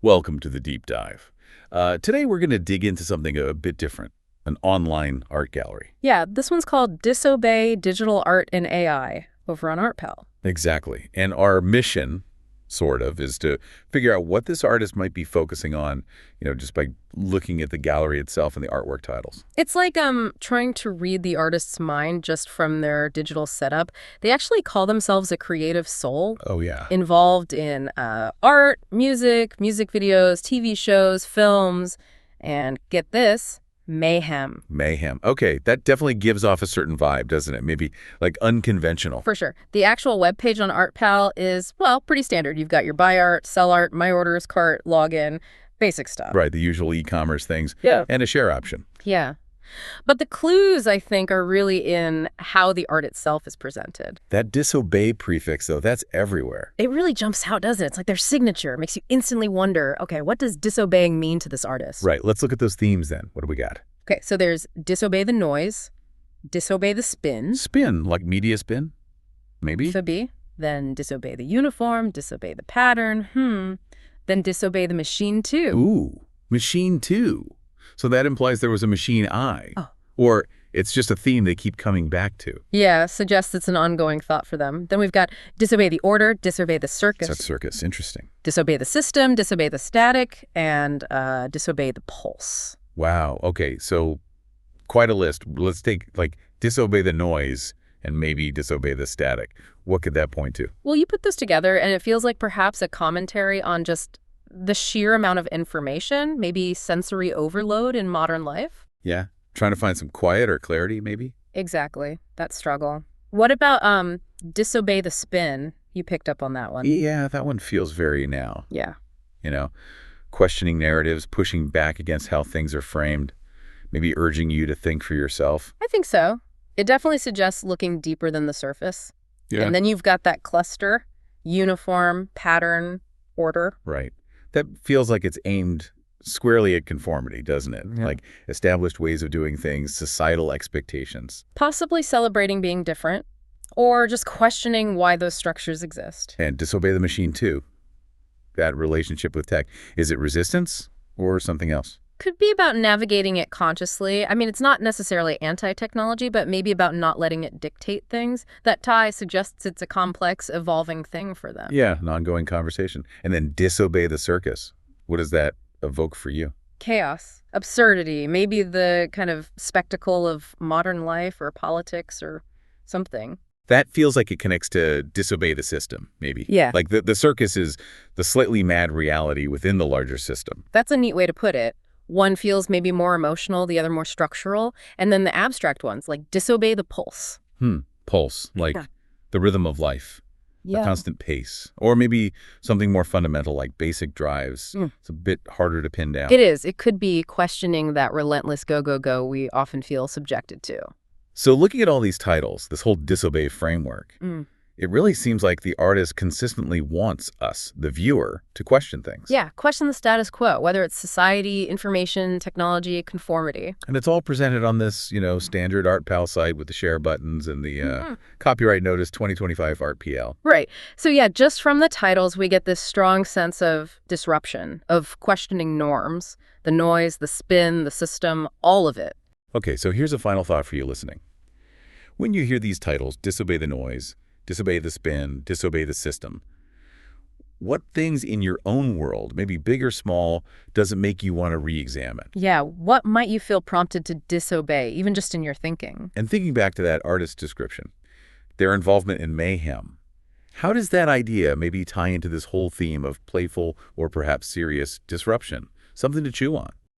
Welcome to the deep dive. Today we're going to dig into something a bit different, an online art gallery. Yeah, this one's called Disobey Digital Art and AI over on ArtPal. Exactly. And our mission, sort of, is to figure out what this artist might be focusing on, just by looking at the gallery itself and the artwork titles. It's like trying to read the artist's mind just from their digital setup. They actually call themselves a creative soul. Oh, yeah. Involved in art, music videos, TV shows, films, and get this, mayhem. Mayhem. Okay, that definitely gives off a certain vibe, doesn't it? Maybe like unconventional. For sure. The actual webpage on ArtPal is, well, pretty standard. You've got your buy art, sell art, my orders, cart, login, basic stuff. Right, the usual e-commerce things. Yeah. And a share option. Yeah. But the clues, I think, are really in how the art itself is presented. That disobey prefix, though, that's everywhere. It really jumps out, doesn't it? It's like their signature. It makes you instantly wonder, okay, what does disobeying mean to this artist? Right, let's look at those themes then. What do we got? Okay, so there's disobey the noise, disobey the spin. Spin, like media spin? Maybe? Could be. Then disobey the uniform, disobey the pattern, Then disobey the machine, too. Ooh, machine too. So that implies there was a machine eye. Oh. Or it's just a theme they keep coming back to. Yeah, suggests it's an ongoing thought for them. Then we've got disobey the order, disobey the circus. That's circus, interesting. Disobey the system, disobey the static, and disobey the pulse. Wow, okay, so quite a list. Let's take, disobey the noise and maybe disobey the static. What could that point to? Well, you put this together, and it feels like perhaps a commentary on just the sheer amount of information, maybe sensory overload in modern life. Yeah, trying to find some quiet or clarity, maybe? Exactly, that struggle. What about disobey the spin? You picked up on that one. Yeah, that one feels very now. Yeah. Questioning narratives, pushing back against how things are framed, maybe urging you to think for yourself. I think so. It definitely suggests looking deeper than the surface. Yeah. And then you've got that cluster, uniform, pattern, order. Right. That feels like it's aimed squarely at conformity, doesn't it? Yeah. Like established ways of doing things, societal expectations. Possibly celebrating being different, or just questioning why those structures exist. And disobey the machine, too. That relationship with tech. Is it resistance or something else? Could be about navigating it consciously. I mean, it's not necessarily anti-technology, but maybe about not letting it dictate things. That tie suggests it's a complex, evolving thing for them. Yeah, an ongoing conversation. And then disobey the circus. What does that evoke for you? Chaos, absurdity, maybe the kind of spectacle of modern life or politics or something. That feels like it connects to disobey the system, maybe. Yeah. Like the circus is the slightly mad reality within the larger system. That's a neat way to put it. One feels maybe more emotional, the other more structural. And then the abstract ones, like disobey the pulse. Pulse, like Yeah. the rhythm of life, a constant pace. Or maybe something more fundamental, like basic drives. It's a bit harder to pin down. It is. It could be questioning that relentless go, go, go we often feel subjected to. So looking at all these titles, this whole disobey framework, it really seems like the artist consistently wants us, the viewer, to question things. Yeah, question the status quo, whether it's society, information, technology, conformity. And it's all presented on this, standard ArtPal site with the share buttons and the copyright notice 2025 ArtPL. Right. So yeah, just from the titles, we get this strong sense of disruption, of questioning norms, the noise, the spin, the system, all of it. Okay, so here's a final thought for you listening. When you hear these titles, disobey the noise, disobey the spin, disobey the system, what things in your own world, maybe big or small, does it make you want to re-examine? Yeah, what might you feel prompted to disobey, even just in your thinking? And thinking back to that artist description, their involvement in mayhem, how does that idea maybe tie into this whole theme of playful or perhaps serious disruption? Something to chew on.